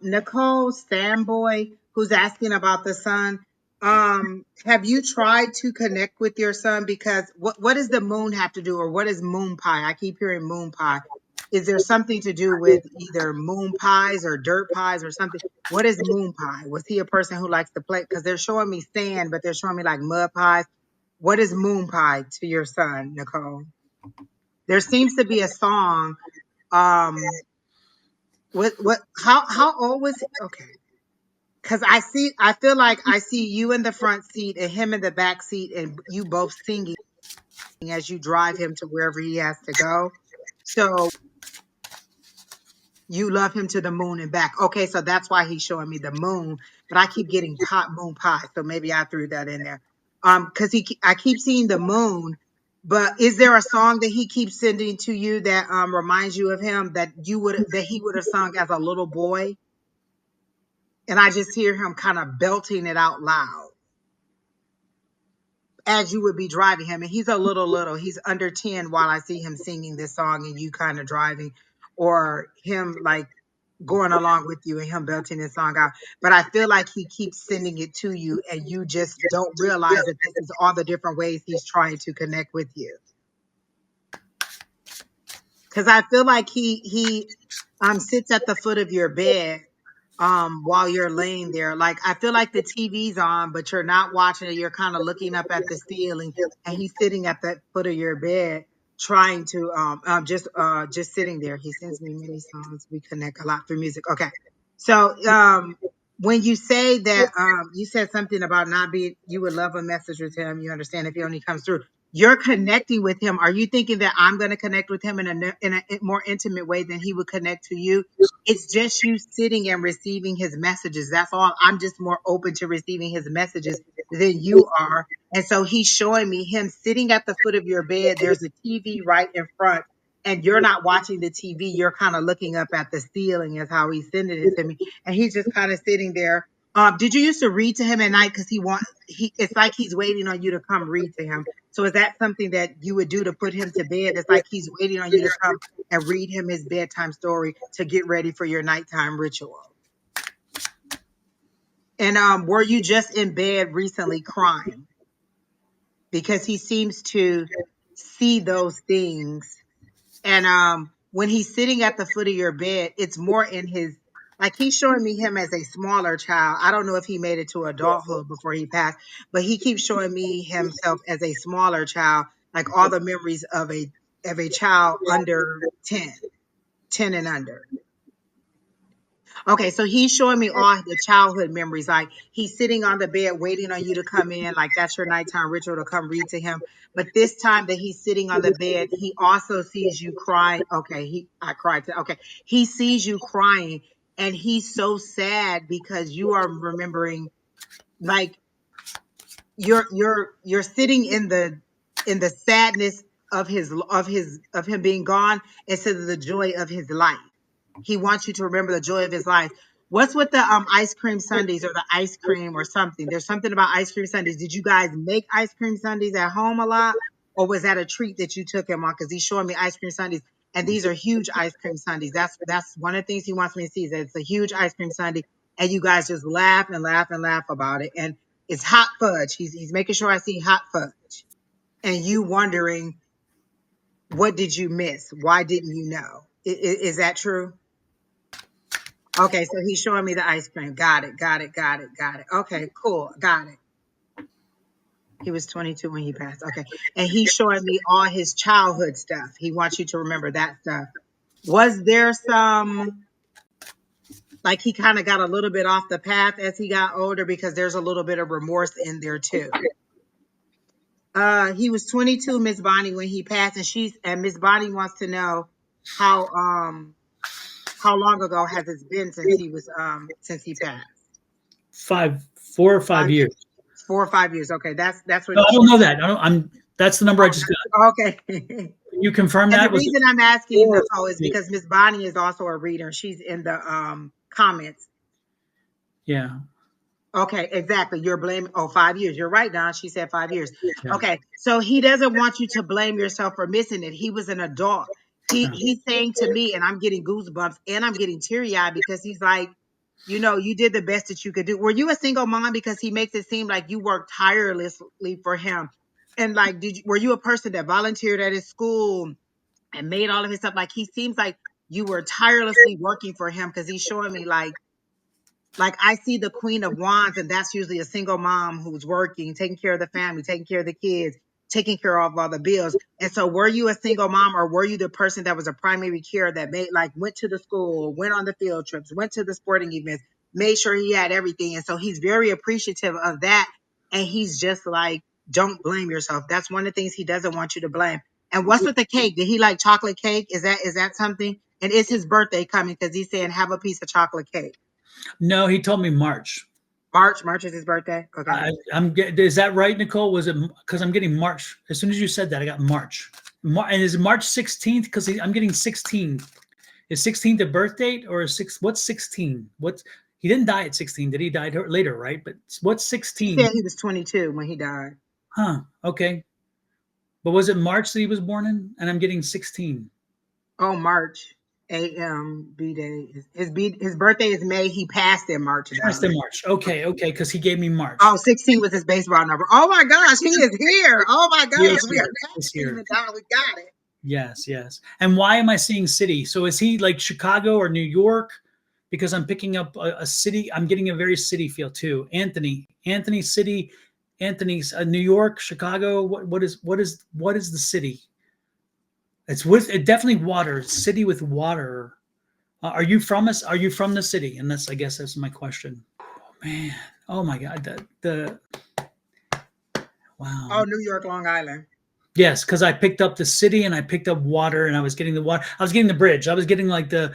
Nicole Stanboy, who's asking about the sun. Have you tried to connect with your son? Because what does the moon have to do, or what is moon pie? I keep hearing moon pie. Is there something to do with either moon pies or dirt pies or something? What is moon pie? Was he a person who likes to play? Because they're showing me sand, but they're showing me like mud pies. What is moon pie to your son, Nicole? There seems to be a song. How old was he? Okay. Cause I feel like I see you in the front seat and him in the back seat and you both singing as you drive him to wherever he has to go. So you love him to the moon and back. Okay. So that's why he's showing me the moon, but I keep getting moon pie. So maybe I threw that in there. Cause I keep seeing the moon, but is there a song that he keeps sending to you that, reminds you of him that he would have sung as a little boy? And I just hear him kind of belting it out loud as you would be driving him. And he's a little, he's under 10 while I see him singing this song and you kind of driving, or him like going along with you and him belting this song out. But I feel like he keeps sending it to you and you just don't realize that this is all the different ways he's trying to connect with you. Cause I feel like he sits at the foot of your bed while you're laying there. Like I feel like the TV's on, but you're not watching it. You're kind of looking up at the ceiling, and he's sitting at the foot of your bed, trying to just sitting there. He sends me many songs. We connect a lot through music. Okay, so when you say that you said something about not being, you would love a message with him. You understand if he only comes through. You're connecting with him. Are you thinking that I'm going to connect with him in a more intimate way than he would connect to you? It's just you sitting and receiving his messages. That's all. I'm just more open to receiving his messages than you are. And so he's showing me him sitting at the foot of your bed. There's a TV right in front, and you're not watching the TV. You're kind of looking up at the ceiling, is how he's sending it to me. And he's just kind of sitting there. Did you used to read to him at night? Because it's like he's waiting on you to come read to him. So is that something that you would do to put him to bed? It's like he's waiting on you to come and read him his bedtime story to get ready for your nighttime ritual. And were you just in bed recently crying? Because he seems to see those things. And when he's sitting at the foot of your bed, it's more in his, like he's showing me him as a smaller child. I don't know if he made it to adulthood before he passed, but he keeps showing me himself as a smaller child, like all the memories of a child under 10 and under. Okay, so he's showing me all the childhood memories. Like he's sitting on the bed waiting on you to come in, like that's your nighttime ritual to come read to him. But this time that he's sitting on the bed, he also sees you crying. Okay, I cried. Okay, he sees you crying, and he's so sad because you are remembering, like you're sitting in the sadness of him being gone instead of the joy of his life. He wants you to remember the joy of his life. What's with the ice cream sundaes or the ice cream or something? There's something about ice cream sundaes. Did you guys make ice cream sundaes at home a lot? Or was that a treat that you took him on? Because he's showing me ice cream sundaes. And these are huge ice cream sundaes. That's one of the things he wants me to see, is that it's a huge ice cream sundae. And you guys just laugh and laugh and laugh about it. And it's hot fudge. He's making sure I see hot fudge. And you wondering, what did you miss? Why didn't you know? Is that true? Okay, so he's showing me the ice cream. Got it, got it, got it, got it. Okay, cool. Got it. He was 22 when he passed. Okay. And he's showing me all his childhood stuff. He wants you to remember that stuff. Was there some, like he kind of got a little bit off the path as he got older, because there's a little bit of remorse in there too. He was 22, Miss Bonnie, when he passed, and Miss Bonnie wants to know how how long ago has it been since he passed? 4 or 5 years. 4 or 5 years. Okay, that's what No, I don't know that. I don't, I'm That's the number I just got. okay. Can you confirm And the that? Was it reason I'm asking 4 or Nicole is 5 years? because Miss Bonnie is also a reader. She's in the comments. Yeah. Okay, exactly. You're blaming, 5 years. You're right, Don. She said 5 years. Yeah. Okay, so he doesn't want you to blame yourself for missing it. He was an adult. Yeah. He's saying to me, and I'm getting goosebumps and I'm getting teary eyed, because he's like, you know, you did the best that you could do. Were you a single mom? Because he makes it seem like you worked tirelessly for him. And like, were you a person that volunteered at his school and made all of his stuff? Like, he seems like you were tirelessly working for him, because he's showing me like I see the Queen of Wands, and that's usually a single mom who's working, taking care of the family, taking care of the kids, taking care of all the bills. And so were you a single mom, or were you the person that was a primary care that made, like, went to the school, went on the field trips, went to the sporting events, made sure he had everything? And so he's very appreciative of that. And he's just like, don't blame yourself. That's one of the things he doesn't want you to blame. And what's with the cake? Did he like chocolate cake? Is that something? And is his birthday coming? Because he's saying have a piece of chocolate cake. No, he told me March. March is his birthday. Okay. Is that right, Nicole? Was it because I'm getting March? As soon as you said that, I got March. And is it March 16th? Because I'm getting 16. Is 16th a birth date, or is what's 16? He didn't die at 16. Did he die later? Right? But what's 16? He said he was 22 when he died. Huh. Okay. But was it March that he was born in? And I'm getting 16. Oh, March. B day. His birthday is May. He passed in March. Passed in March. Okay, because he gave me March. Oh, 16 was his baseball number. Oh my gosh, he is here. Oh my gosh, we are here. We got it. Yes. And why am I seeing city? So is he like Chicago or New York? Because I'm picking up a city. I'm getting a very city feel too. Anthony city. Anthony's New York, Chicago. What is the city? It's definitely water. City with water. Are you from us? Are you from the city? And I guess that's my question. Oh, man. Oh my God. Wow. Oh, New York, Long Island. Yes, because I picked up the city and I picked up water, and I was getting the water. I was getting the bridge. I was getting like the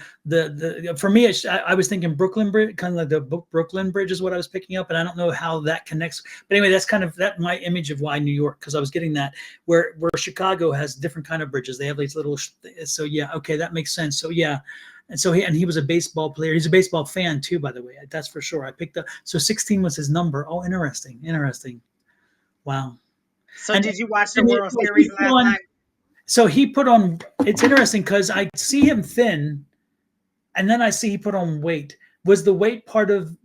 for me, I was thinking Brooklyn Bridge, kind of like the Brooklyn Bridge is what I was picking up. And I don't know how that connects. But anyway, that's kind of my image of why New York, because I was getting that where Chicago has different kind of bridges. They have these little, so yeah, okay, that makes sense. So yeah. And so he was a baseball player. He's a baseball fan too, by the way. That's for sure. I picked up, so 16 was his number. Oh, interesting. Wow. So did you watch the World Series last night? So he put on, it's interesting because I see him thin, and then I see he put on weight. Was the weight part of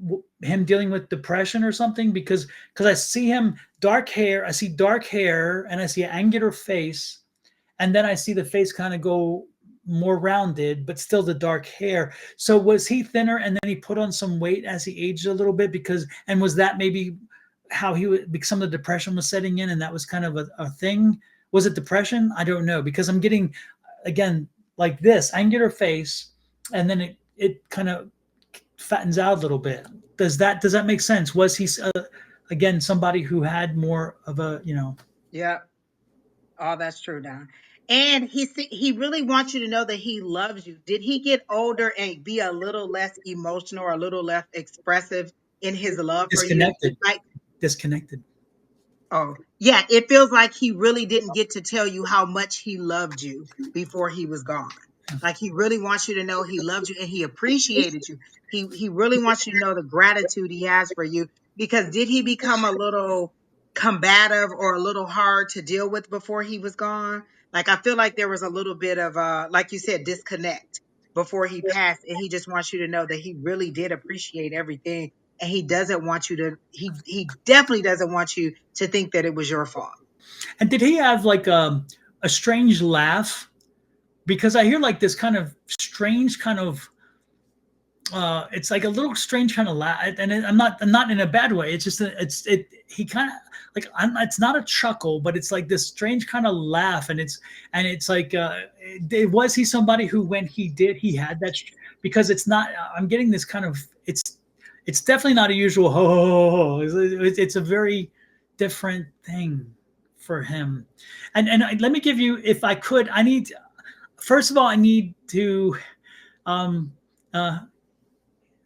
him dealing with depression or something? Because I see him dark hair, and I see an angular face, and then I see the face kind of go more rounded, but still the dark hair. So was he thinner, and then he put on some weight as he aged a little bit? And was that maybe how some of the depression was setting in, and that was kind of a thing? Was it depression? I don't know, because I'm getting, again, like this angular face, and then it kind of fattens out a little bit. Does that make sense? Was he again somebody who had more of a, Yeah. Oh, that's true, Don. And he really wants you to know that he loves you. Did he get older and be a little less emotional or a little less expressive in his love for you? Disconnected. Oh, yeah. It feels like he really didn't get to tell you how much he loved you before he was gone. Like, he really wants you to know he loved you and he appreciated you. He really wants you to know the gratitude he has for you. Because did he become a little combative or a little hard to deal with before he was gone? Like, I feel like there was a little bit of like you said, disconnect before he passed. And he just wants you to know that he really did appreciate everything. And he doesn't want you to, he definitely doesn't want you to think that it was your fault. And did he have like a strange laugh? Because I hear like this kind of strange kind of, it's like a little strange kind of laugh, and I'm not in a bad way. It's just he kind of like, it's not a chuckle, but it's like this strange kind of laugh, and it's like, was he somebody who, when he had that, because it's not, I'm getting this kind of, it's definitely not a usual ho ho ho. It's a very different thing for him. And let me give you, if I could, first of all, I need to,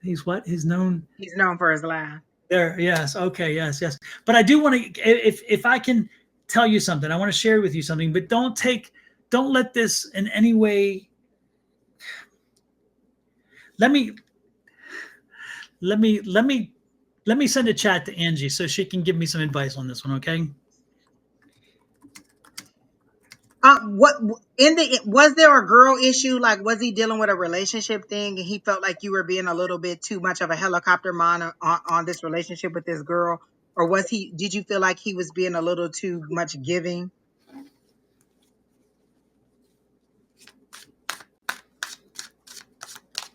he's known for his laugh. There, yes, okay, yes. But I do want to, if I can tell you something, I want to share with you something, but don't let this in any way. Let me send a chat to Angie so she can give me some advice on this one, okay? What was there a girl issue? Like, was he dealing with a relationship thing, and he felt like you were being a little bit too much of a helicopter mom on this relationship with this girl, or was he? Did you feel like he was being a little too much giving?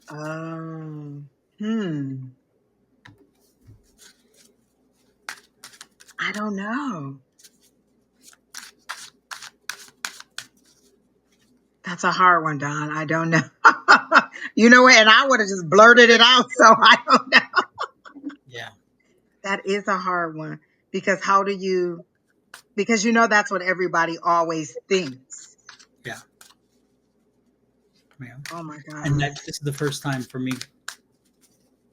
Um, hmm. I don't know. That's a hard one, Don. I don't know. You know what? And I would have just blurted it out. So I don't know. Yeah. That is a hard one because how do you? Because that's what everybody always thinks. Yeah. Yeah. Oh my And God. this is the first time for me.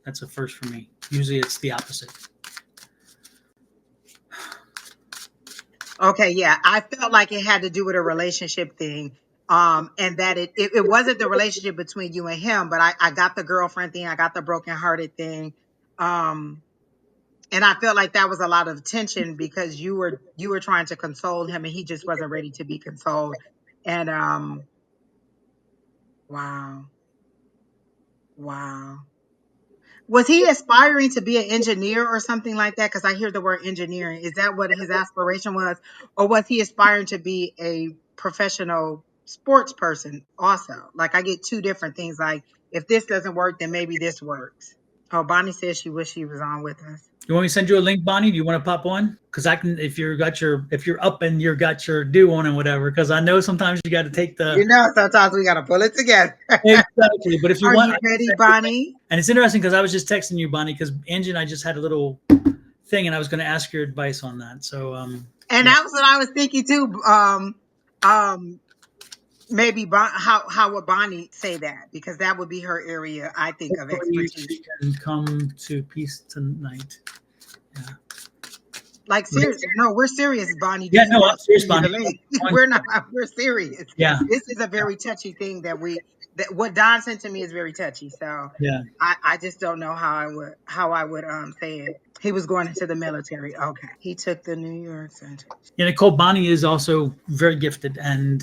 That's a first for me. Usually it's the opposite. Okay, yeah. I felt like it had to do with a relationship thing. And that it wasn't the relationship between you and him, but I got the girlfriend thing, I got the brokenhearted thing. Um, and I felt like that was a lot of tension because you were trying to console him and he just wasn't ready to be consoled. And wow. Wow. Was he aspiring to be an engineer or something like that? Because I hear the word engineering. Is that what his aspiration was? Or was he aspiring to be a professional sports person also? Like I get two different things. Like if this doesn't work, then maybe this works. Oh, Bonnie says she wish she was on with us. You want me to send you a link, Bonnie? Do you want to pop on? Because I can, if you're up and you've got your due on and whatever. Because I know sometimes you got to take the Sometimes we got to pull it together. exactly. But if you Are want, you ready, Bonnie? and it's interesting because I was just texting you, Bonnie, because Angie and I just had a little thing, and I was going to ask your advice on that. So, And yeah. that was what I was thinking too. Maybe how would Bonnie say that? Because that would be her area, I think, of Hopefully expertise. she can come to peace tonight. Yeah. Like serious? No, we're serious, Bonnie. Do Yeah, you no, want I'm serious, to send Bonnie. you the link? We're not. We're serious. Yeah, This is a very touchy thing that what Don sent to me is very touchy. So yeah. I just don't know how I would say it. He was going into the military. Okay. He took the New York Center. Yeah, Nicole, Bonnie is also very gifted, and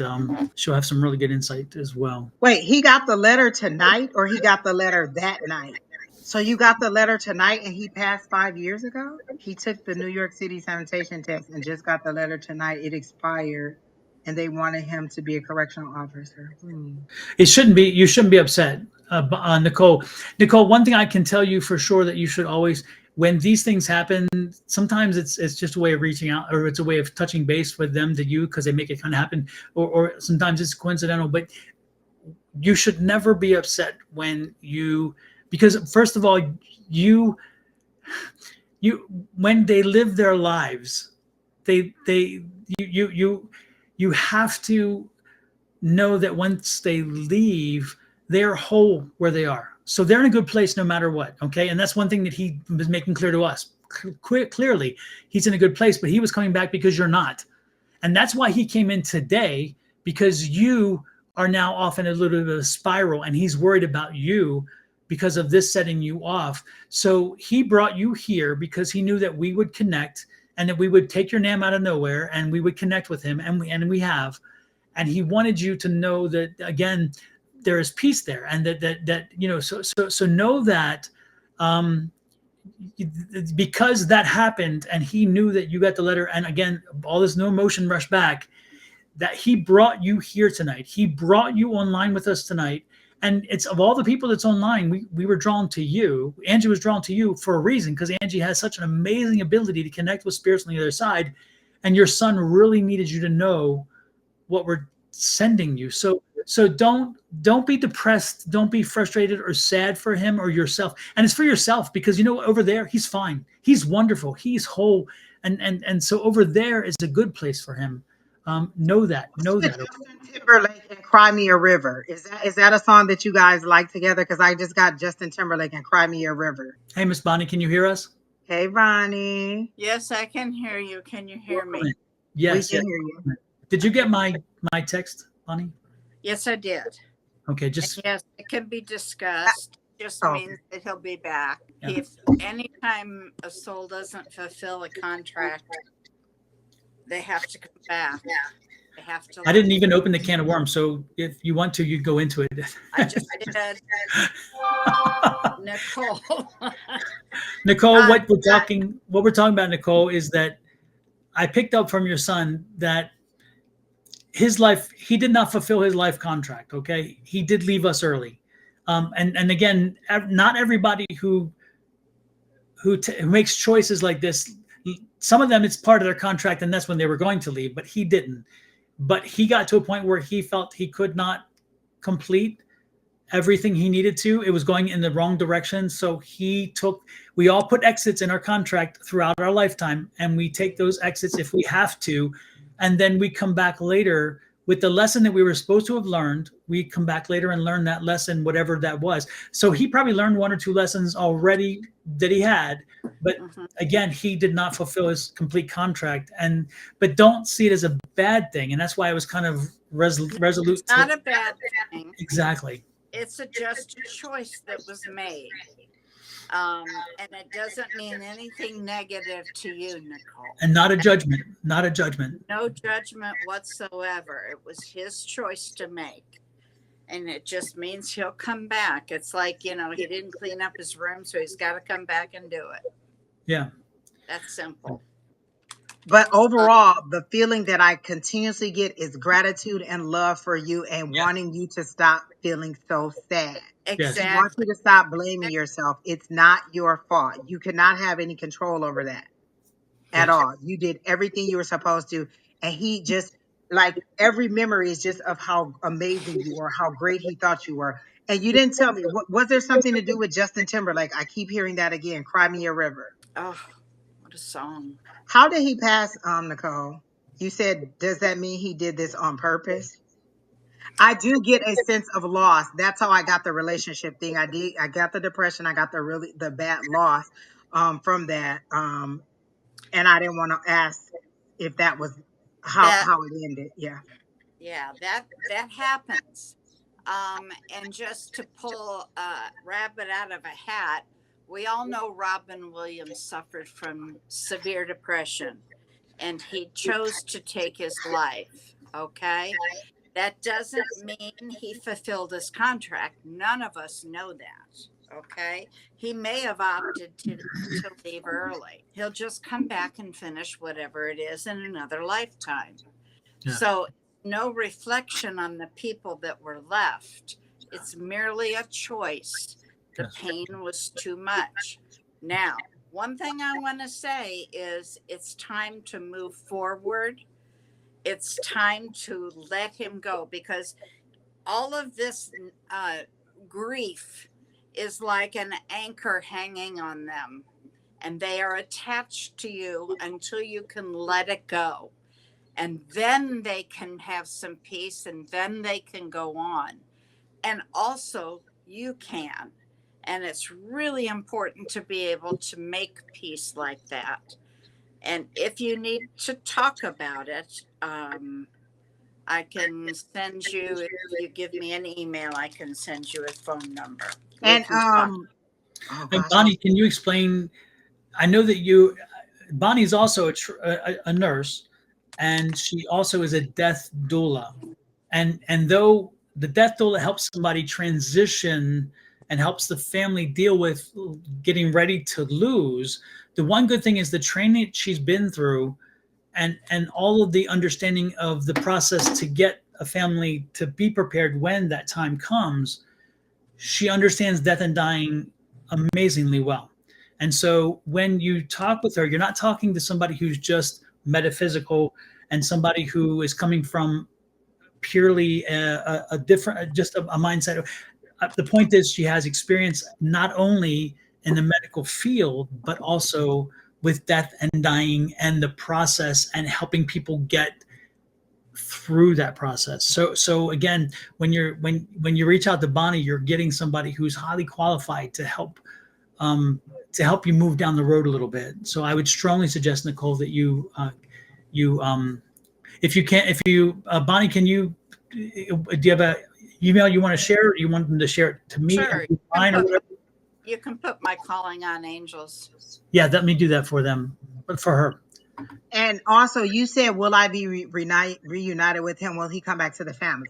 she'll have some really good insight as well. Wait, he got the letter tonight or he got the letter that night? So you got the letter tonight and he passed 5 years ago? He took the New York City sanitation test and just got the letter tonight. It expired and they wanted him to be a correctional officer. It shouldn't be. You shouldn't be upset, Nicole. Nicole, one thing I can tell you for sure that you should always, when these things happen, sometimes it's just a way of reaching out, or it's a way of touching base with them to you because they make it kind of happen, or sometimes it's coincidental. But you should never be upset because first of all, you when they live their lives, you have to know that once they leave, they're whole where they are. So they're in a good place no matter what. Okay. And that's one thing that he was making clear to us. Clearly, he's in a good place, but he was coming back because you're not. And that's why he came in today, because you are now off in a little bit of a spiral and he's worried about you because of this setting you off. So he brought you here because he knew that we would connect and that we would take your name out of nowhere and we would connect with him. And we have. And he wanted you to know that, again, there is peace there, and so know that because that happened and he knew that you got the letter, and again, all this no emotion rush back, that he brought you here tonight. He brought you online with us tonight. And it's of all the people that's online, we were drawn to you. Angie was drawn to you for a reason, because Angie has such an amazing ability to connect with spirits on the other side. And your son really needed you to know what we're sending you. So don't be depressed, don't be frustrated or sad for him or yourself. And it's for yourself, because over there he's fine, he's wonderful, he's whole, and so over there is a good place for him. Know that. Justin Timberlake and Cry Me a River. Is that a song that you guys like together? Because I just got Justin Timberlake and Cry Me a River. Hey, Miss Bonnie, can you hear us? Hey, Bonnie. Yes, I can hear you. Can you hear me? Yes. We can hear you. Did you get my text, Bonnie? Yes, I did. Okay, And yes, it can be discussed. Just means that he'll be back. Yeah. If anytime a soul doesn't fulfill a contract, they have to come back. I have to. I didn't even open the can of worms. So if you want to, you go into it. I just did. Nicole. Nicole, what we're talking about, Nicole, is that I picked up from your son that his life, he did not fulfill his life contract. Okay. He did leave us early. And again, not everybody who makes choices like this, some of them it's part of their contract and that's when they were going to leave, but he didn't. But he got to a point where he felt he could not complete everything he needed to. It was going in the wrong direction. So we all put exits in our contract throughout our lifetime, and we take those exits if we have to. And then we come back later with the lesson that we were supposed to have learned. We come back later and learn that lesson, whatever that was. So he probably learned 1 or 2 lessons already that he had, but again, he did not fulfill his complete contract. But don't see it as a bad thing. And that's why I was kind of resolute. It's not a bad thing. Exactly. It's just a choice that was made. And it doesn't mean anything negative to you, Nicole. And not a judgment. Not a judgment. No judgment whatsoever. It was his choice to make. And it just means he'll come back. It's like, he didn't clean up his room, so he's got to come back and do it. Yeah. That's simple. But overall, the feeling that I continuously get is gratitude and love for you and wanting you to stop feeling so sad. Exactly. I want you to stop blaming yourself. It's not your fault. You cannot have any control over that at all. You did everything you were supposed to. And he just, like, every memory is just of how amazing you were, how great he thought you were. And you didn't tell me, was there something to do with Justin Timberlake? I keep hearing that again. Cry Me a River. Oh, what a song. How did he pass, Nicole? You said, does that mean he did this on purpose? I do get a sense of loss. That's how I got the relationship thing. I got the depression. I got the bad loss from that. And I didn't want to ask if that was how it ended. Yeah. Yeah, that happens. And just to pull a rabbit out of a hat, we all know Robin Williams suffered from severe depression, and he chose to take his life. Okay. That doesn't mean he fulfilled his contract. None of us know that. Okay. He may have opted to leave early. He'll just come back and finish whatever it is in another lifetime. Yeah. So no reflection on the people that were left. It's merely a choice. The pain was too much. Now, one thing I want to say is it's time to move forward. It's time to let him go, because all of this grief is like an anchor hanging on them, and they are attached to you until you can let it go. And then they can have some peace, and then they can go on. And also you can. And it's really important to be able to make peace like that. And if you need to talk about it, I can send you, if you give me an email, I can send you a phone number. And Bonnie, can you explain? I know that Bonnie's also a nurse, and she also is a death doula. And though the death doula helps somebody transition and helps the family deal with getting ready to lose, the one good thing is the training she's been through and all of the understanding of the process to get a family to be prepared when that time comes. She understands death and dying amazingly well. And so when you talk with her, you're not talking to somebody who's just metaphysical and somebody who is coming from purely a different, just a mindset. The point is she has experience not only in the medical field, but also with death and dying and the process and helping people get through that process. So again, when you reach out to Bonnie, you're getting somebody who's highly qualified to help you move down the road a little bit. So I would strongly suggest, Nicole, that Bonnie, do you have a email you want to share? Or do you want them to share it to me? Sure. You can put my Calling on Angels. Yeah, let me do that for them, but for her. And also, you said, will I be reunited with him? Will he come back to the family?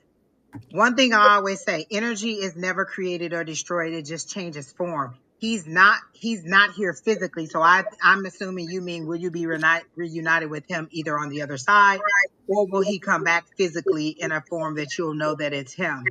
One thing I always say, energy is never created or destroyed. It just changes form. He's not here physically. So I'm assuming you mean, will you be reunited with him either on the other side, or will he come back physically in a form that you'll know that it's him?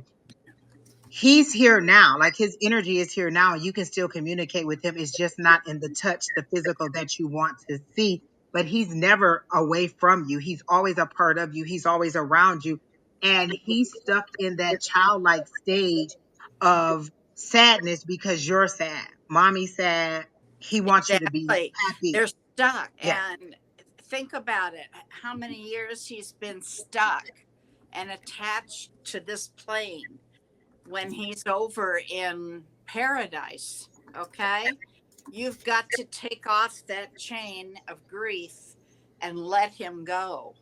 He's here now. Like, his energy is here now, and you can still communicate with him. It's just not in the touch, the physical that you want to see. But he's never away from you. He's always a part of you. He's always around you. And he's stuck in that childlike stage of sadness because you're sad. Mommy's sad. He wants you to be Exactly. happy. They're stuck. Yeah. And think about it. How many years he's been stuck and attached to this plane when he's over in paradise. Okay. You've got to take off that chain of grief and let him go.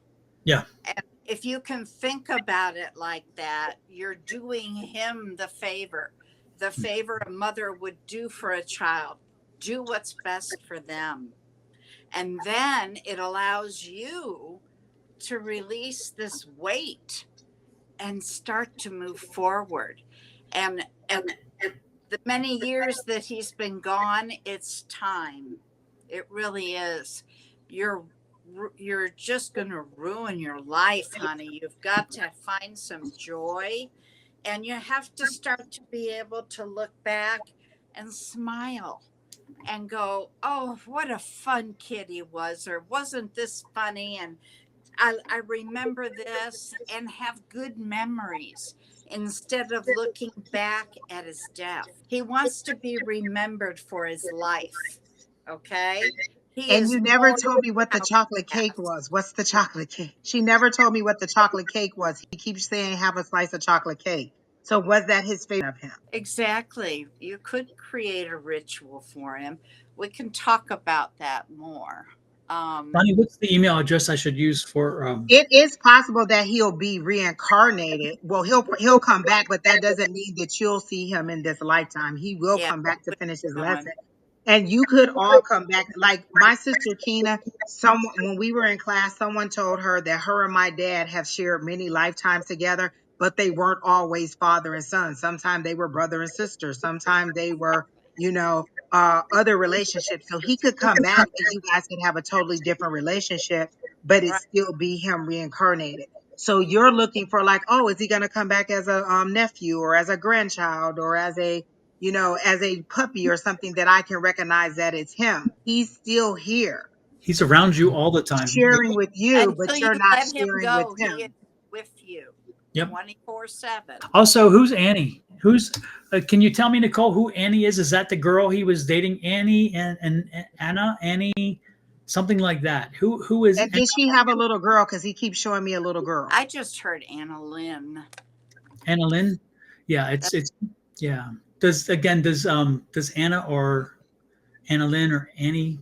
Yeah. And if you can think about it like that, you're doing him the favor a mother would do for a child. Do what's best for them. And then it allows you to release this weight and start to move forward. And the many years that he's been gone, it's time. It really is. You're just going to ruin your life, honey. You've got to find some joy, and you have to start to be able to look back and smile and go, oh, what a fun kid he was, or wasn't this funny? And I remember this, and have good memories instead of looking back at his death. He wants to be remembered for his life. Okay. And you never told me what the chocolate cake was. What's the chocolate cake? She never told me what the chocolate cake was. He keeps saying, have a slice of chocolate cake. So was that his favorite of him? Exactly. You could create a ritual for him. We can talk about that more. Bonnie, what's the email address I should use for? It is possible that he'll be reincarnated. Well, he'll come back, but that doesn't mean that you'll see him in this lifetime. He will come back to finish his lesson. And you could all come back. Like my sister Kina, when we were in class, someone told her that her and my dad have shared many lifetimes together, but they weren't always father and son. Sometimes they were brother and sister. Sometimes they were, other relationships. So he could come back and you guys could have a totally different relationship, but it still be him reincarnated. So you're looking for like, oh, is he going to come back as a nephew or as a grandchild or as a puppy or something that I can recognize that it's him? He's still here. He's around you all the time. Sharing with you, until but you you're not let him sharing go, with him. he is with you. Yep. 24/7. Also, who's Annie? Can you tell me, Nicole, who Annie is? Is that the girl he was dating? Annie and Anna? Annie? Something like that. Who is? And did she have a little girl? Because he keeps showing me a little girl. I just heard Anna Lynn. Anna Lynn? Yeah, it's yeah. Does Anna or Anna Lynn or Annie?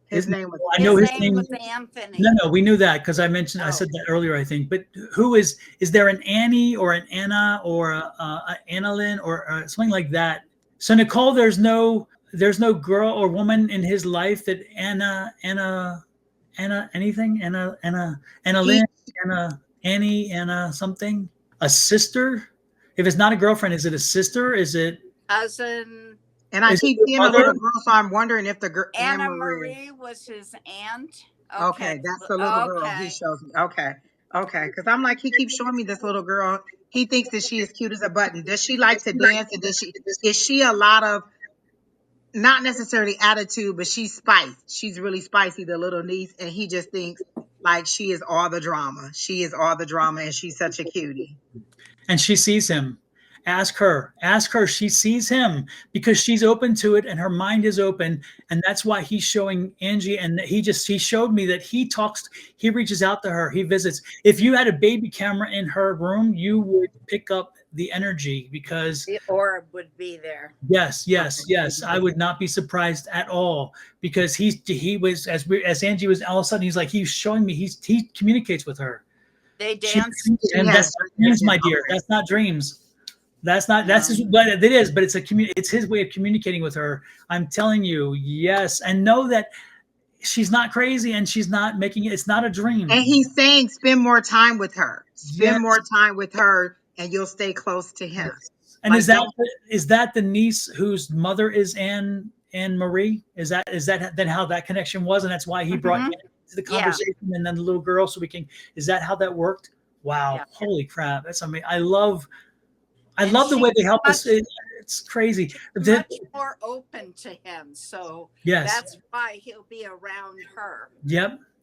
His name was. I know his name was Anthony. No, we knew that because I said that earlier, I think. But who is there an Annie or an Anna or a Anna Lynn or something like that? So Nicole, there's no girl or woman in his life that Anna anything Anna Lynn, Annie, Anna something, a sister. If it's not a girlfriend, is it a sister? Is it cousin? And I keep seeing a little girl, so I'm wondering if the girl Anna Marie was his aunt. Okay, that's the little girl he shows me. Okay, because I'm like, he keeps showing me this little girl. He thinks that she is cute as a button. Does she like to dance? And is she a lot of, not necessarily attitude, but she's spice. She's really spicy, the little niece, and he just thinks like she is all the drama. She is all the drama, and she's such a cutie. And she sees him. Ask her. She sees him because she's open to it and her mind is open. And that's why he's showing Angie. And he showed me that he reaches out to her. He visits. If you had a baby camera in her room, you would pick up the energy because the orb would be there. Yes. I would not be surprised at all because he was, as Angie was, all of a sudden, he's like, he's showing me, he communicates with her. They dance. And that's dreams, my dear. That's not dreams. That's what it is, but it's his way of communicating with her. I'm telling you, yes. And know that she's not crazy and she's not making it. It's not a dream. And he's saying, spend more time with her. Yes. Spend more time with her, and you'll stay close to him. And Like, is that the niece whose mother is Anne Marie? Is that then how that connection was, and that's why he brought you into the conversation, and then the little girl, so we can. Is that how that worked? Wow! Yeah. Holy crap! That's amazing. I love the way they help us. It's crazy. Much more open to him, so yes, that's why he'll be around her.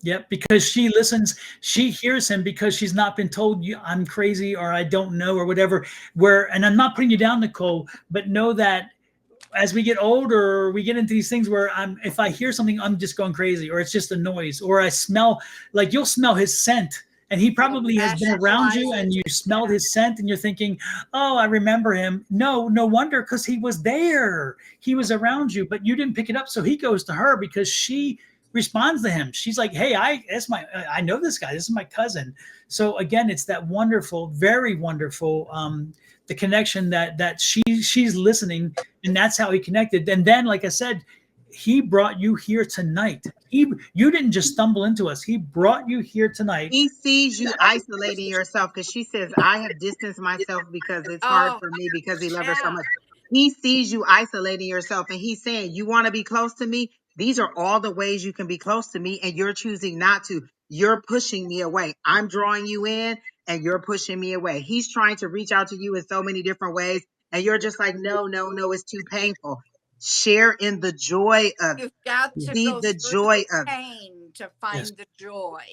Yep, because she listens, she hears him because she's not been told I'm crazy or I don't know or whatever. And I'm not putting you down, Nicole, but know that as we get older, we get into these things where if I hear something, I'm just going crazy, or it's just a noise, or I smell, like you'll smell his scent. And he probably has been around you and you smelled his scent and you're thinking, oh, I remember him. No wonder, because he was there. He was around you, but you didn't pick it up. So he goes to her because she responds to him. She's like, hey, I know this guy. This is my cousin. So again, it's that wonderful, very wonderful, the connection that she's listening, and that's how he connected. And then, like I said, he brought you here tonight. You didn't just stumble into us. He brought you here tonight. He sees you isolating yourself, because she says, I have distanced myself because it's hard for me, because he loved her so much. He sees you isolating yourself, and he's saying, you want to be close to me? These are all the ways you can be close to me, and you're choosing not to. You're pushing me away. I'm drawing you in, and you're pushing me away. He's trying to reach out to you in so many different ways, and you're just like, no, it's too painful. Share in the joy of it. You've got to See go the through joy the of it. pain to find the joy.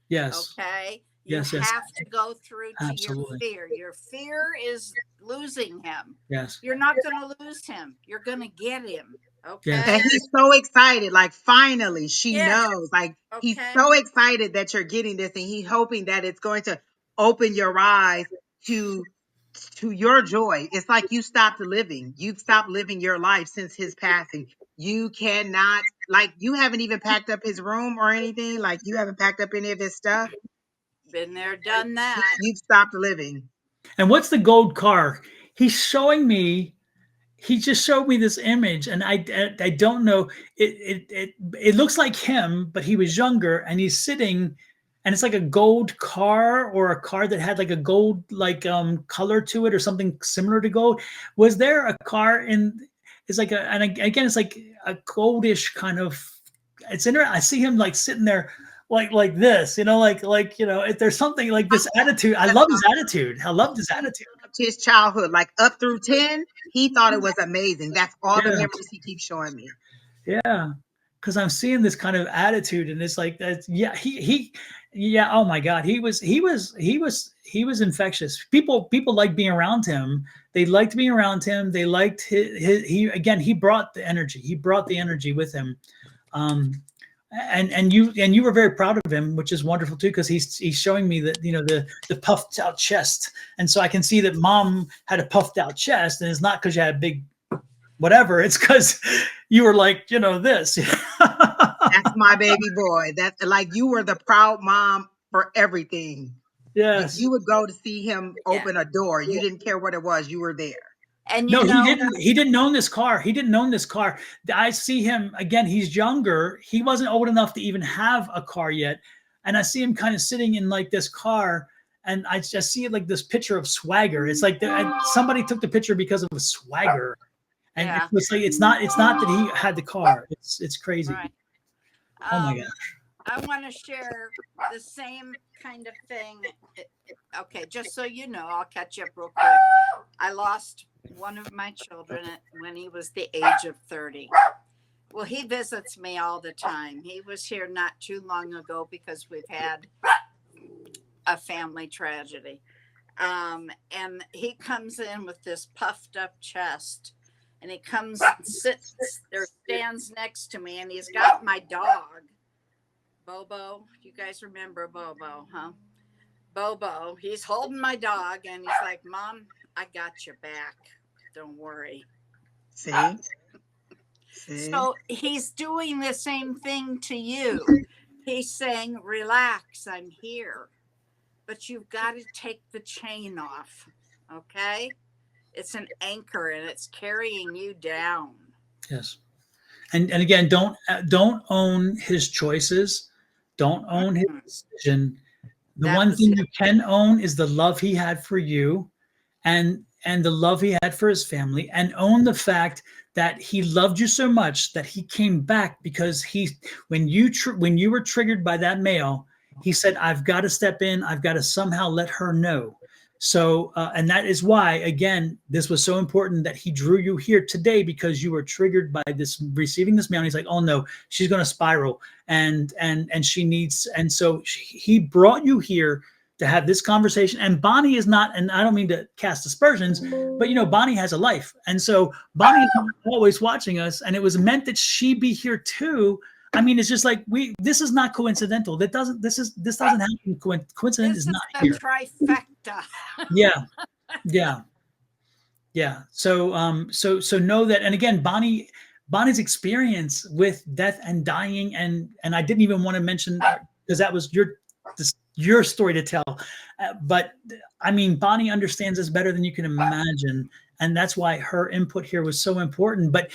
Yes. Okay. You have to go through to your fear. Your fear is losing him. Yes. You're not going to lose him. You're going to get him. Okay. Yes. And he's so excited. Like, finally, she knows. Like, he's so excited that you're getting this, and he's hoping that it's going to open your eyes to your joy. It's like you stopped living. You've stopped living your life since his passing. You cannot, like, you haven't even packed up his room or anything. Like, you haven't packed up any of his stuff. Been there, done that. You've stopped living. And what's the gold car? He's showing me. He just showed me this image, and I don't know. It looks like him, but he was younger, and he's sitting, and it's like a gold car, or a car that had like a gold color to it, or something similar to gold. Was there a car it's like and again, it's like a goldish kind of. It's interesting. I see him like sitting there, like this, if there's something like this attitude. I love his attitude. I loved his attitude. His childhood, like up through 10, he thought it was amazing. That's all the memories he keeps showing me. Yeah, because I'm seeing this kind of attitude, and it's like that. Yeah. Oh my God, he was infectious. People liked being around him. They liked being around him. They liked he brought the energy. He brought the energy with him. And you were very proud of him, which is wonderful too, because he's showing me that the puffed out chest, and so I can see that Mom had a puffed out chest, and it's not because you had a big whatever, it's because you were like this. That's my baby boy. That's like, you were the proud mom for everything. Yes, like, you would go to see him open a door. You didn't care what it was. You were there. And he didn't own this car. He didn't own this car. I see him again. He's younger. He wasn't old enough to even have a car yet. And I see him kind of sitting in like this car, and I just see it like this picture of swagger. It's like somebody took the picture because of a swagger. And it's like, it's not that he had the car. It's crazy. Right. Oh my gosh. I want to share the same kind of thing. Okay, just so you know, I'll catch you up real quick. I lost one of my children when he was the age of 30. Well, he visits me all the time. He was here not too long ago because we've had a family tragedy. And he comes in with this puffed up chest, and he comes and sits there, stands next to me, and he's got my dog, Bobo. You guys remember Bobo, huh? Bobo. He's holding my dog, and he's like, Mom, I got your back. Don't worry. See? So he's doing the same thing to you. He's saying, relax, I'm here. But you've got to take the chain off, okay? It's an anchor, and it's carrying you down. Yes. And again, don't own his choices. Don't own his Mhm. decision. The That one was thing it. you can own is the love he had for you, and the love he had for his family, and own the fact that he loved you so much that he came back because he when you were triggered by that male, he said, I've got to step in, I've got to somehow let her know. So and that is why, again, this was so important that he drew you here today, because you were triggered by this receiving this mail. And he's like, oh no, she's going to spiral, and she needs, and so he brought you here to have this conversation. And Bonnie is not, and I don't mean to cast aspersions, but Bonnie has a life. And so Bonnie is not always watching us. And it was meant that she be here too. I mean, it's just like this is not coincidental. This doesn't happen. Coincidence This is is not a here. trifecta. Yeah. Yeah. Yeah. So know that. And again, Bonnie's experience with death and dying, and I didn't even want to mention, because that was your story to tell. But I mean, Bonnie understands this better than you can imagine, and that's why her input here was so important. But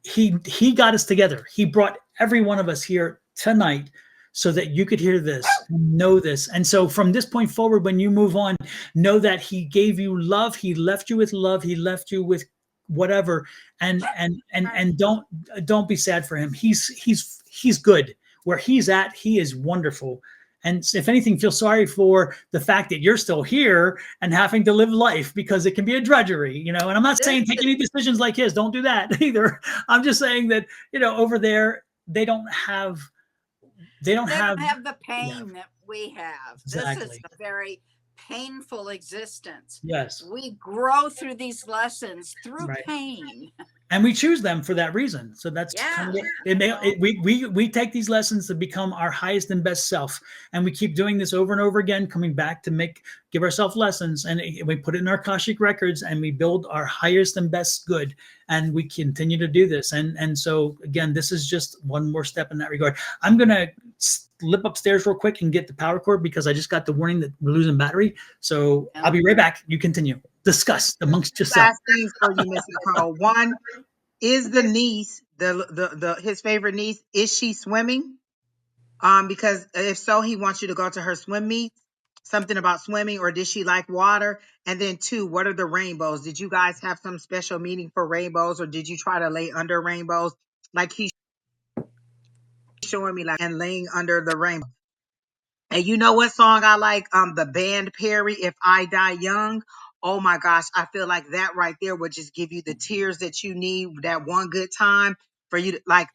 he got us together. He brought every one of us here tonight so that you could hear this, know this. And so from this point forward, when you move on, know that he gave you love. He left you with love. He left you with whatever. And don't be sad for him. He's good. Where he's at, he is wonderful. And if anything, feel sorry for the fact that you're still here and having to live life, because it can be a drudgery. And I'm not saying take any decisions like his. Don't do that either. I'm just saying that, over there, they don't have the pain that we have. exactly. This is a very painful existence. Yes. We grow through these lessons through Right. pain. And we choose them for that reason. So that's kind of we take these lessons to become our highest and best self, and we keep doing this over and over again, coming back to give ourselves lessons, and we put it in our Akashic records, and we build our highest and best good, and we continue to do this. And so again, this is just one more step in that regard. I'm gonna slip upstairs real quick and get the power cord, because I just got the warning that we're losing battery. So I'll be right back. You continue. Discuss amongst yourself. Last things for you, Mr. Cole. One, is the niece, his favorite niece, is she swimming? Because if so, he wants you to go to her swim meets. Something about swimming, or did she like water? And then two, what are the rainbows? Did you guys have some special meaning for rainbows, or did you try to lay under rainbows? Like he's showing me, like, and laying under the rainbow. And you know what song I like? The band Perry, If I Die Young. Oh my gosh, I feel like that right there would just give you the tears that you need, that one good time for you to, like,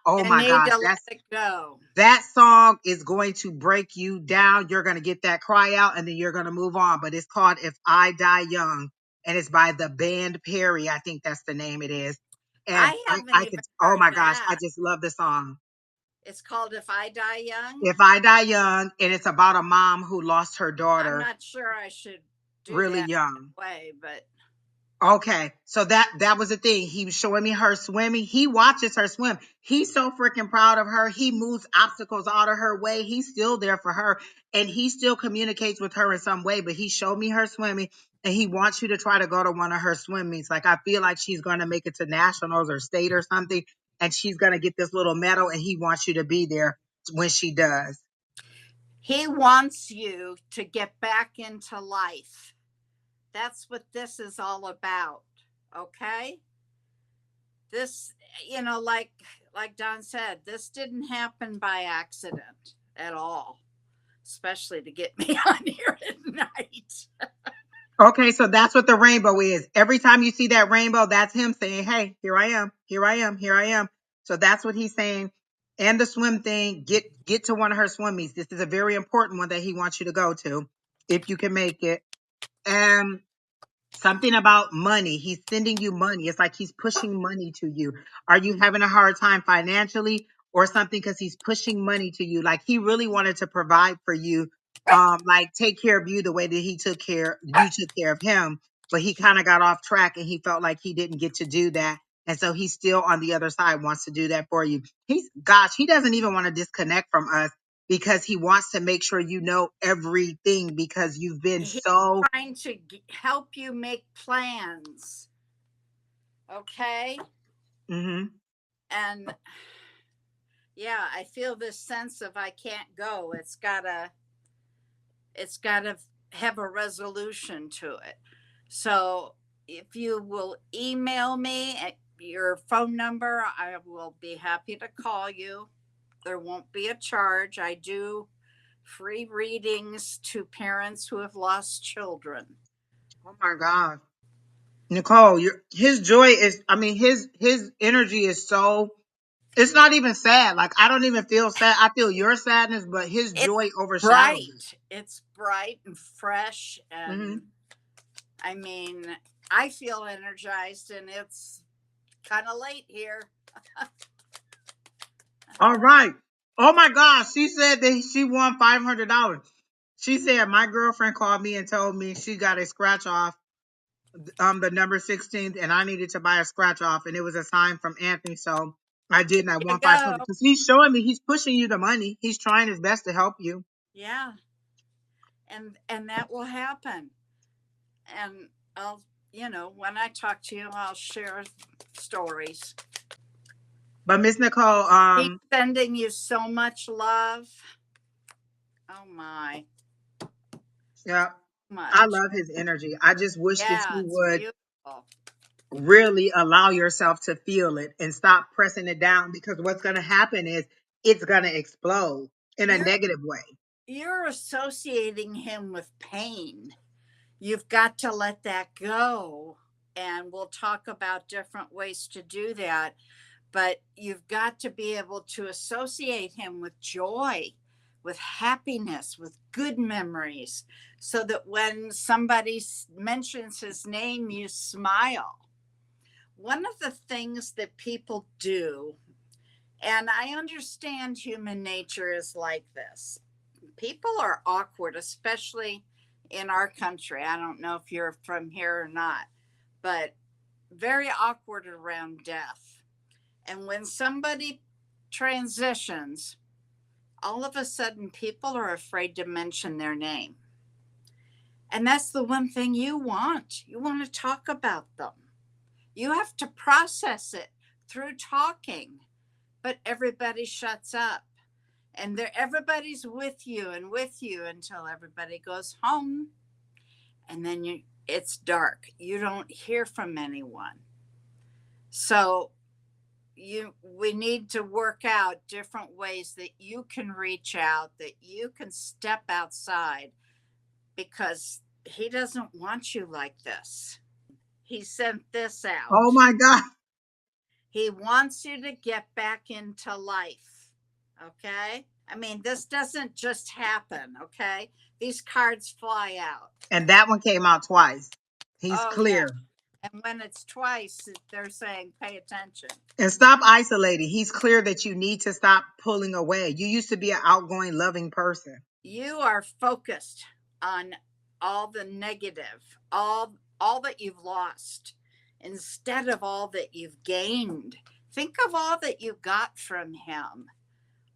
oh my need gosh, to let it go. that song is going to break you down. You're going to get that cry out, and then you're going to move on. But it's called If I Die Young, and it's by the band Perry. I think that's the name it is. And I haven't I even could, oh heard my gosh, I that. just love the song. It's called If I Die Young. If I Die Young, and it's about a mom who lost her I'm daughter not sure I should do really that young. way, but Okay, so that was the thing. He was showing me her swimming. He watches her swim. He's so freaking proud of her. He moves obstacles out of her way. He's still there for her, and he still communicates with her in some way. But he showed me her swimming, and he wants you to try to go to one of her swim meets. Like, I feel like she's going to make it to nationals or state or something, and she's going to get this little medal, and he wants you to be there when she does. he wants you to get back into life. That's what this is all about. Okay? This, like Don said, this didn't happen by accident at all, especially to get me on here at night. Okay, so that's what the rainbow is. Every time you see that rainbow, that's him saying, hey, here I am, here I am, here I am. So that's what he's saying. And the swim thing, get to one of her swim meets. This is a very important one that he wants you to go to, if you can make it. And something about money. He's sending you money. It's like he's pushing money to you. Are you having a hard time financially or something? Because he's pushing money to you. Like, he really wanted to provide for you, like take care of you the way that you took care of him. But he kind of got off track, and he felt like he didn't get to do that. And so he's still on the other side, wants to do that for you. He doesn't even want to disconnect from us, because he wants to make sure you know everything, because you've been He's so trying to help you make plans. Okay. Mm-hmm. And yeah, I feel this sense of I can't go. It's gotta have a resolution to it. So if you will email me at your phone number, I will be happy to call you. There won't be a charge. I do free readings to parents who have lost children. Oh my God. Nicole, his joy is, I mean, his energy is so, it's not even sad. Like, I don't even feel sad. I feel your sadness, but his It's joy overshadows it. bright. It's bright and fresh. And Mm-hmm. I mean, I feel energized, and it's kind of late here. All right. Oh my God. She said that she won $500. She said my girlfriend called me and told me she got a scratch off the number 16th, and I needed to buy a scratch off, and it was a sign from Anthony. So I did, and I There you won go. 500 because he's showing me he's pushing you the money. He's trying his best to help you. Yeah. And that will happen. And I'll, when I talk to you, I'll share stories. But Miss Nicole, He's sending you so much love. Oh my. yeah, Much. I love his energy. I just wish that Yeah, you it's would beautiful. really allow yourself to feel it and stop pressing it down, because what's going to happen is it's going to explode in a negative way. You're associating him with pain. You've got to let that go. And we'll talk about different ways to do that. But you've got to be able to associate him with joy, with happiness, with good memories, so that when somebody mentions his name, you smile. One of the things that people do, and I understand human nature is like this, people are awkward, especially in our country. I don't know if you're from here or not, but very awkward around death. And when somebody transitions, all of a sudden people are afraid to mention their name. And that's the one thing you want. You want to talk about them. You have to process it through talking, but everybody shuts up. And everybody's with you until everybody goes home. And then it's dark. You don't hear from anyone. So we need to work out different ways that you can reach out, that you can step outside, because he doesn't want you like this. He sent this out. Oh my God. He wants you to get back into life. Okay? I mean, this doesn't just happen. Okay? These cards fly out. And that one came out twice. He's clear. Yeah. And when it's twice, they're saying pay attention. And stop isolating. He's clear that you need to stop pulling away. You used to be an outgoing, loving person. You are focused on all the negative, all that you've lost, instead of all that you've gained. Think of all that you got from him.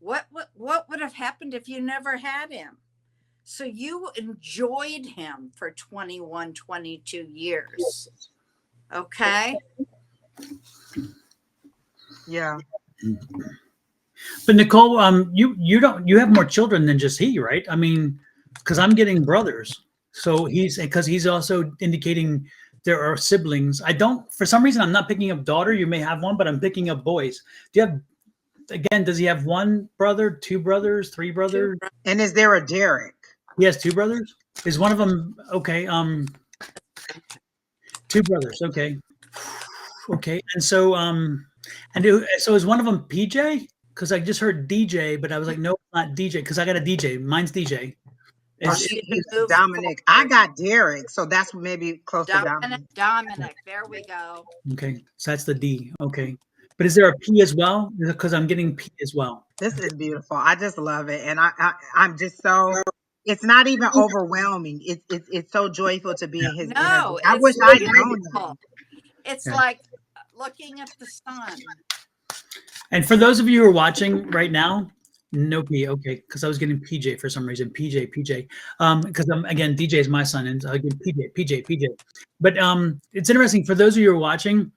What would have happened if you never had him? So you enjoyed him for 21, 22 years. Okay? Yeah. But Nicole, you have more children than just he, right? I mean, because I'm getting brothers. So because he's also indicating there are siblings. I don't, for some reason, I'm not picking up daughter. You may have one, but I'm picking up boys. Does he have one brother, two brothers, three brothers? And is there a Derek? He has two brothers? Is one of them, okay, two brothers, okay. Okay, and so, so is one of them PJ? Because I just heard DJ, but I was like, no, not DJ, because I got a DJ. Mine's DJ. He's Dominic. I got Derek, so that's maybe close to Dominic. Dominic, there we go. Okay, so that's the D. Okay, but is there a P as well? Because I'm getting P as well. This is beautiful. I just love it, and I'm just so. It's not even overwhelming. It's so joyful to be in his energy. I wish I'd known him. It's like looking at the sun. And for those of you who are watching right now, no P, okay, because I was getting PJ for some reason. PJ. Because again, DJ is my son, and so I get PJ. But it's interesting for those of you who are watching.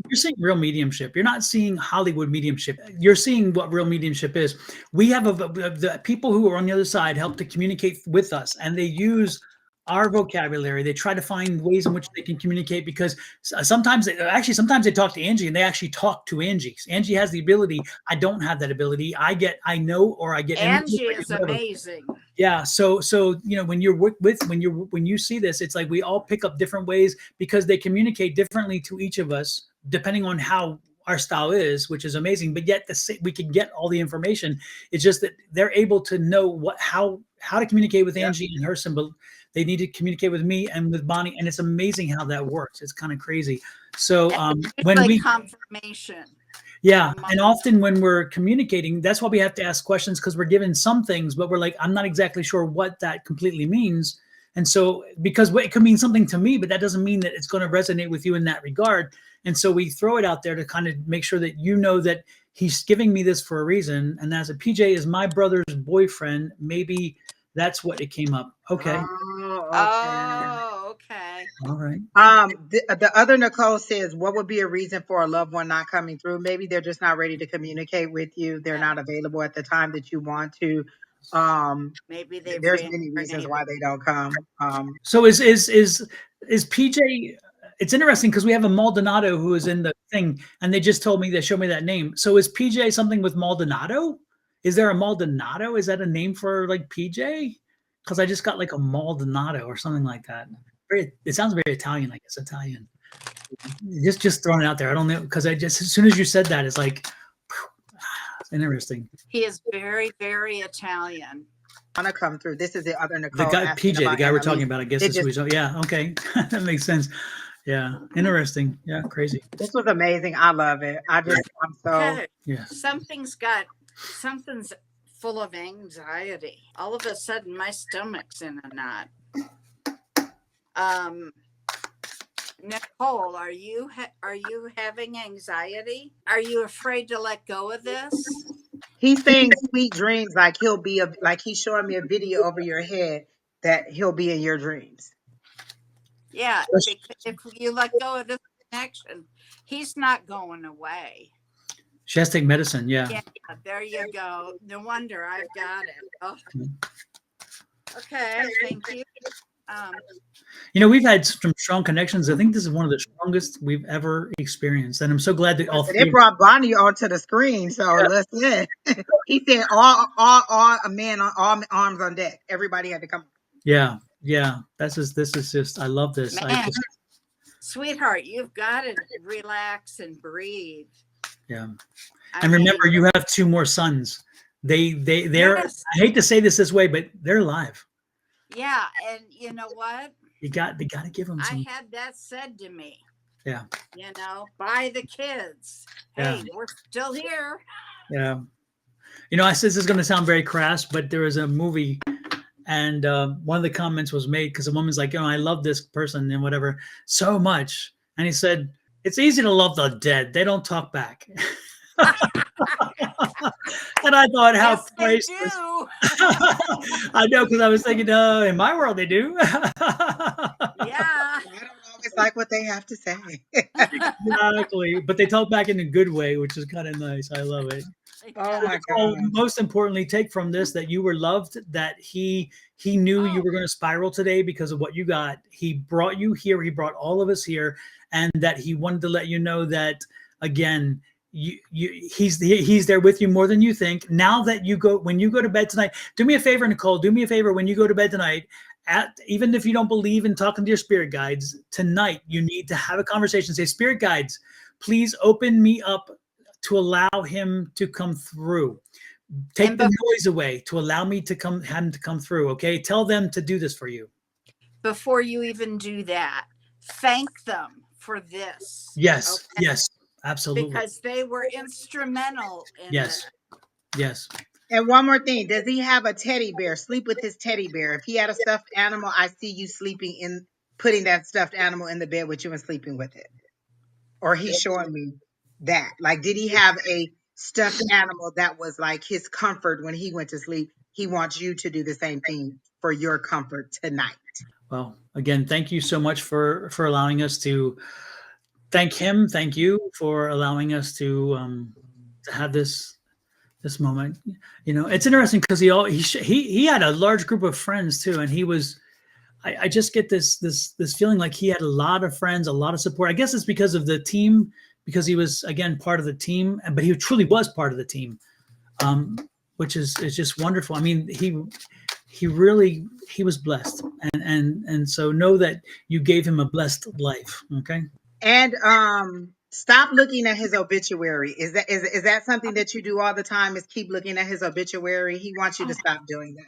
you're seeing real mediumship. You're not seeing Hollywood mediumship. You're seeing what real mediumship is. We have the people who are on the other side help to communicate with us, and they use our vocabulary. They try to find ways in which they can communicate because sometimes they talk to Angie and they actually talk to Angie. Angie has the ability. I don't have that ability. I get Angie is amazing. Yeah. So when you're when you see this, it's like we all pick up different ways because they communicate differently to each of us depending on how our style is, which is amazing. But yet we can get all the information. It's just that they're able to know how to communicate with Angie and her symbol. They need to communicate with me and with Bonnie, and it's amazing how that works. It's kind of crazy. So when we confirmation. Yeah. And often when we're communicating, that's why we have to ask questions because we're given some things, but we're like, I'm not exactly sure what that completely means. And so because it could mean something to me, but that doesn't mean that it's going to resonate with you in that regard. And so we throw it out there to kind of make sure that you know that he's giving me this for a reason. And as a PJ is my brother's boyfriend, maybe that's what it came up. Okay. Oh, okay. All right. The other Nicole says, what would be a reason for a loved one not coming through? Maybe they're just not ready to communicate with you. They're not available at the time that you want to. Maybe there's many reasons why they don't come. So is PJ? It's interesting because we have a Maldonado who is in the thing, and they just told me they showed me that name. So is PJ something with Maldonado? Is there a Maldonado? Is that a name for like PJ? Because I just got like a Maldonado or something like that. It sounds very Italian, I guess. Italian. Just throwing it out there. I don't know because as soon as you said that, it's like interesting. He is very, very Italian. Want to come through? This is the other Nicole. The guy PJ, the guy we're talking about. I guess this was. Yeah. Okay, that makes sense. Yeah, interesting. Yeah, crazy. This was amazing. I love it. I'm so Something's full of anxiety. All of a sudden, my stomach's in a knot. Nicole, are you having anxiety? Are you afraid to let go of this? He's saying sweet dreams, like like he's showing me a video over your head that he'll be in your dreams. Yeah, because if you let go of this connection, he's not going away. She has to take medicine. Yeah. Yeah, there you go. No wonder I've got it. Oh. Okay, thank you. We've had some strong connections. I think this is one of the strongest we've ever experienced, and I'm so glad that all three. They brought Bonnie onto the screen, so listen. He said, "All men, all arms on deck. Everybody had to come." Yeah. This is just. I love this. Man, sweetheart, you've got to relax and breathe. Yeah, and remember, you have 2 more sons. They're. Yes. I hate to say this way, but they're alive. Yeah, and you know what? They got to give them some. I had that said to me. Yeah. By the kids. Hey, we're still here. Yeah. I said this is going to sound very crass, but there was a movie, and one of the comments was made because the woman's like, I love this person and whatever so much, and he said, "It's easy to love the dead. They don't talk back." And I thought, how priceless. I know, because I was thinking, in my world, they do. Yeah. I don't always like what they have to say. Exactly. But they talk back in a good way, which is kind of nice. I love it. Oh, my God. Most importantly, take from this that you were loved, that he knew you were going to spiral today because of what you got. He brought you here. He brought all of us here. And that he wanted to let you know that, again, he's there with you more than you think. Now that when you go to bed tonight, do me a favor, Nicole, do me a favor when you go to bed tonight, even if you don't believe in talking to your spirit guides tonight, you need to have a conversation. Say, spirit guides, please open me up to allow him to come through. Take the noise away to allow me to have him to come through. Okay. Tell them to do this for you. Before you even do that, thank them for this. Yes. Okay? Yes. Absolutely. Because they were instrumental in Yes. Yes. And one more thing. Does he have a teddy bear? Sleep with his teddy bear. If he had a stuffed animal, I see you putting that stuffed animal in the bed with you and sleeping with it. Or he's showing me that. Like, did he have a stuffed animal that was like his comfort when he went to sleep? He wants you to do the same thing for your comfort tonight. Well, again, thank you so much for allowing us to thank him. Thank you for allowing us to have this moment. You know, it's interesting because he had a large group of friends too, and he was. I just get this feeling like he had a lot of friends, a lot of support. I guess it's because of the team, because he was again part of the team, but he truly was part of the team, which is just wonderful. I mean, he was blessed, and so know that you gave him a blessed life. Okay. And stop looking at his obituary. Is that something that you do all the time? Is keep looking at his obituary? He wants you to stop doing that.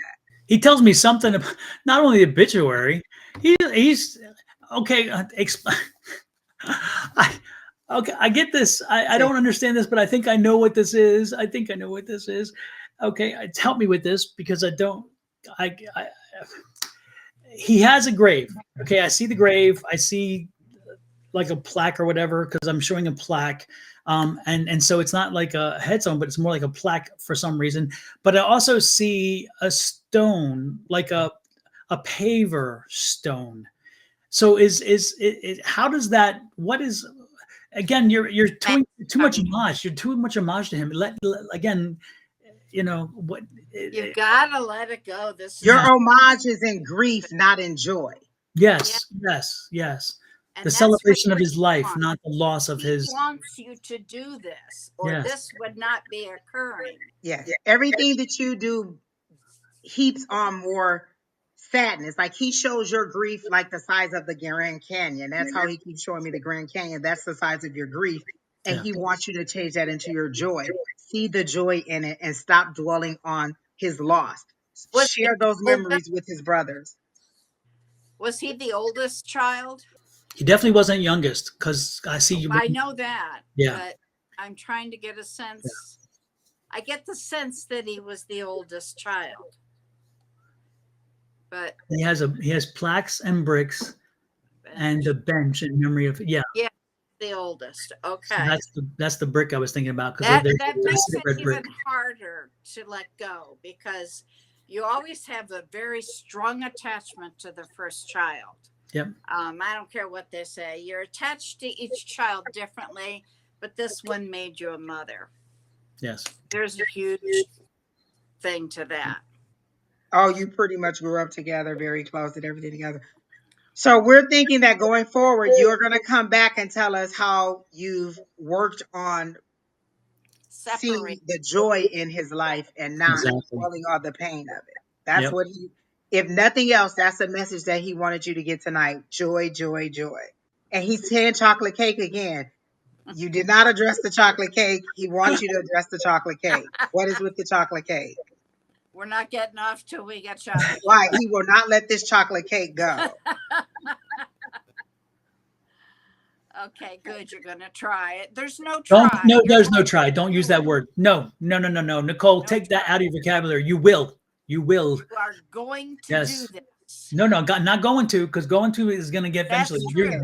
He tells me something about not only the obituary. He's okay. I get this. I don't understand this, but I think I know what this is. I think I know what this is. Okay, help me with this because I don't. He has a grave. Okay, I see the grave. I see like a plaque or whatever because I'm showing a plaque. And so it's not like a headstone, but it's more like a plaque for some reason. But I also see a stone, like a paver stone. So how does that? What is? Again, you're doing too much homage. You're too much homage to him. Again, you know what? You gotta let it go. Your homage is in grief, not in joy. Yes. And the celebration of his life, not the loss of his. He wants you to do this, or this would not be occurring. Yes. Everything that you do heaps on more sadness. Like he shows your grief like the size of the Grand Canyon. That's how he keeps showing me the Grand Canyon. That's the size of your grief. And he wants you to change that into your joy. See the joy in it and stop dwelling on his loss. Share those memories with his brothers. Was he the oldest child? He definitely wasn't youngest because I see you. I know that. Yeah. But I'm trying to get a sense. Yeah. I get the sense that he was the oldest child. But he has plaques and bricks and a bench in memory of Yeah, the oldest. Okay. So that's the brick I was thinking about because that makes it even harder to let go because you always have a very strong attachment to the first child. Yep. I don't care what they say. You're attached to each child differently, but this one made you a mother. Yes. There's a huge thing to that. Oh, you pretty much grew up together, very close, did everything together. So we're thinking that going forward, you're going to come back and tell us how you've worked on seeing the joy in his life and not dwelling on the pain of it. That's what if nothing else, that's a message that he wanted you to get tonight. Joy, joy, joy. And he's saying chocolate cake again. You did not address the chocolate cake. He wants you to address the chocolate cake. What is with the chocolate cake? We're not getting off till we get chocolate. Why? He will not let this chocolate cake go. Okay, good. You're going to try it. There's no try. There's no try. Don't use that word. No. Nicole, take that out of your vocabulary. You will. You are going to do this. No, not going to, because going to is going to get eventually. You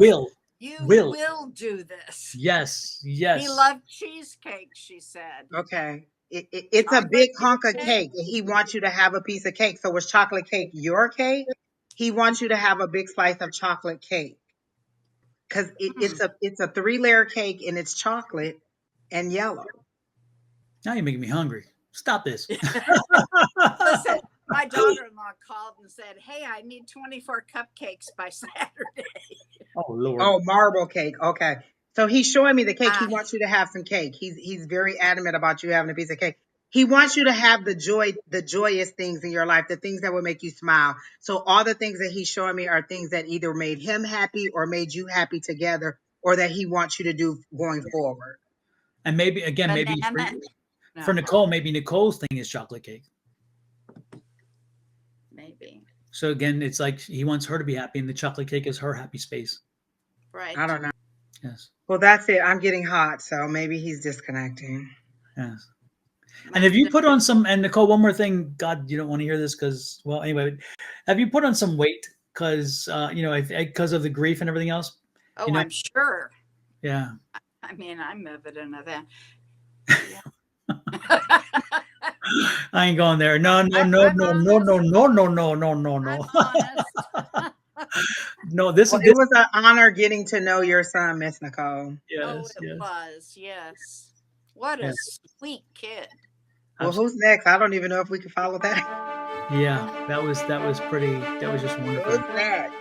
will do this. Yes. He loved cheesecake, she said. Okay. It's a big hunk of cake, and he wants you to have a piece of cake. So was chocolate cake your cake? He wants you to have a big slice of chocolate cake. Because it's a 3-layer cake, and it's chocolate and yellow. Now you're making me hungry. Stop this. Listen, my daughter-in-law called and said, "Hey, I need 24 cupcakes by Saturday." Oh, Lord. Oh, marble cake. Okay. So he's showing me the cake. He wants you to have some cake. He's very adamant about you having a piece of cake. He wants you to have the joyous things in your life, the things that will make you smile. So all the things that he's showing me are things that either made him happy or made you happy together, or that he wants you to do going forward. And maybe for Nicole, maybe Nicole's thing is chocolate cake. Maybe. So again, it's like he wants her to be happy, and the chocolate cake is her happy space. Right. I don't know. Yes. Well, that's it. I'm getting hot, so maybe he's disconnecting. Yes. And have you put on some, and Nicole, one more thing, God, you don't want to hear this because, well, anyway, have you put on some weight because, because of the grief and everything else? Oh, I'm sure. Yeah. I mean, I'm evident of that. I ain't going there. No. No, this Well, is it this. was an honor getting to know your son, Miss Nicole. Oh, Yes, it yes, was, yes. What a yes. sweet kid. Well, who's next? I don't even know if we can follow that. Yeah, that was pretty. That was just wonderful. Who's next?